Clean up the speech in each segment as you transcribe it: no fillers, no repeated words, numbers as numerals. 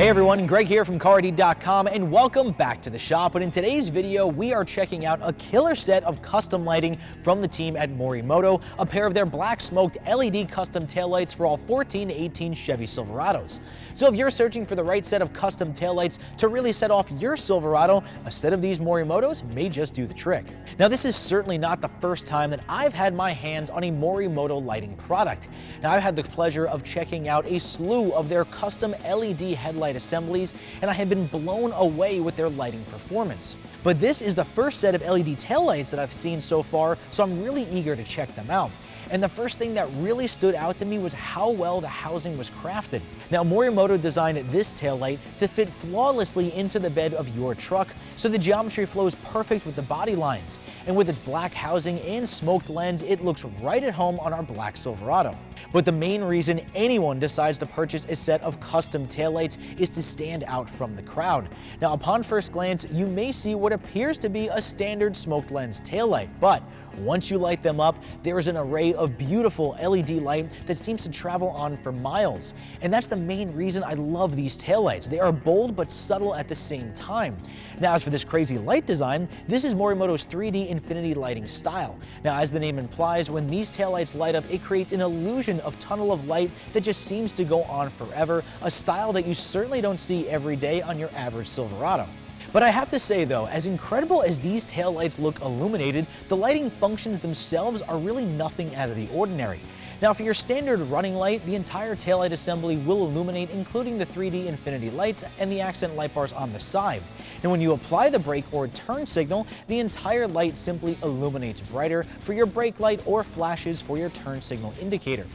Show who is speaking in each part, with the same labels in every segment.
Speaker 1: Hey everyone, Greg here from Carid.com and welcome back to the shop. And in today's video, we are checking out a killer set of custom lighting from the team at Morimoto, a pair of their black smoked LED custom taillights for all 14 to 18 Chevy Silverados. So if you're searching for the right set of custom taillights to really set off your Silverado, a set of these Morimotos may just do the trick. Now this is certainly not the first time that I've had my hands on a Morimoto lighting product. Now I've had the pleasure of checking out a slew of their custom LED headlight assemblies, and I have been blown away with their lighting performance. But this is the first set of LED taillights that I've seen so far, so I'm really eager to check them out. And the first thing that really stood out to me was how well the housing was crafted. Now, Morimoto designed this taillight to fit flawlessly into the bed of your truck, so the geometry flows perfect with the body lines. And with its black housing and smoked lens, it looks right at home on our black Silverado. But the main reason anyone decides to purchase a set of custom taillights is to stand out from the crowd. Now, upon first glance, you may see what appears to be a standard smoked lens taillight, but once you light them up, there is an array of beautiful LED light that seems to travel on for miles. And that's the main reason I love these taillights. They are bold but subtle at the same time. Now, as for this crazy light design, this is Morimoto's 3D infinity lighting style. Now, as the name implies, when these taillights light up, it creates an illusion of tunnel of light that just seems to go on forever, a style that you certainly don't see every day on your average Silverado. But I have to say though, as incredible as these taillights look illuminated, the lighting functions themselves are really nothing out of the ordinary. Now, for your standard running light, the entire taillight assembly will illuminate, including the 3D infinity lights and the accent light bars on the side. And when you apply the brake or turn signal, the entire light simply illuminates brighter for your brake light or flashes for your turn signal indicator.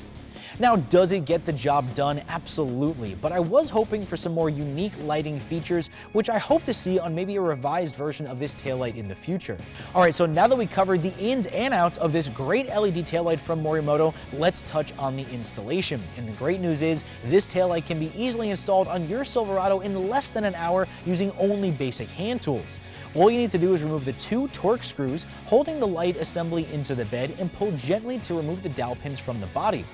Speaker 1: Now, does it get the job done? Absolutely, but I was hoping for some more unique lighting features, which I hope to see on maybe a revised version of this taillight in the future. Alright, so now that we covered the ins and outs of this great LED taillight from Morimoto, let's touch on the installation. And the great news is, this taillight can be easily installed on your Silverado in less than an hour using only basic hand tools. All you need to do is remove the 2 Torx screws holding the light assembly into the bed and pull gently to remove the dowel pins from the body.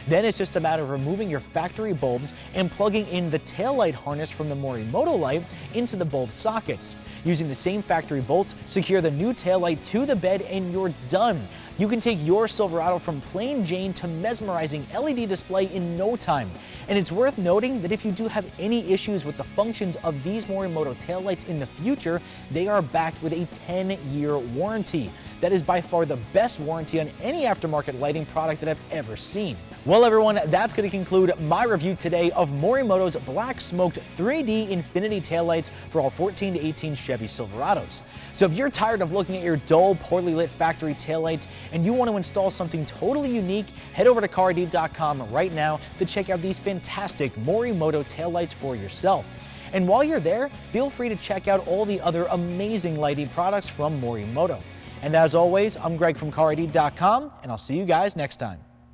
Speaker 1: Then it's just a matter of removing your factory bulbs and plugging in the taillight harness from the Morimoto light into the bulb sockets. Using the same factory bolts, secure the new taillight to the bed and you're done. You can take your Silverado from plain Jane to mesmerizing LED display in no time. And it's worth noting that if you do have any issues with the functions of these Morimoto taillights in the future, they are backed with a 10-year warranty. That is by far the best warranty on any aftermarket lighting product that I've ever seen. Well everyone, that's going to conclude my review today of Morimoto's black smoked 3D infinity taillights for all 14 to 18 Chevy Silverados. So if you're tired of looking at your dull, poorly lit factory taillights and you want to install something totally unique, head over to Carid.com right now to check out these fantastic Morimoto taillights for yourself. And while you're there, feel free to check out all the other amazing lighting products from Morimoto. And as always, I'm Greg from Carid.com, and I'll see you guys next time.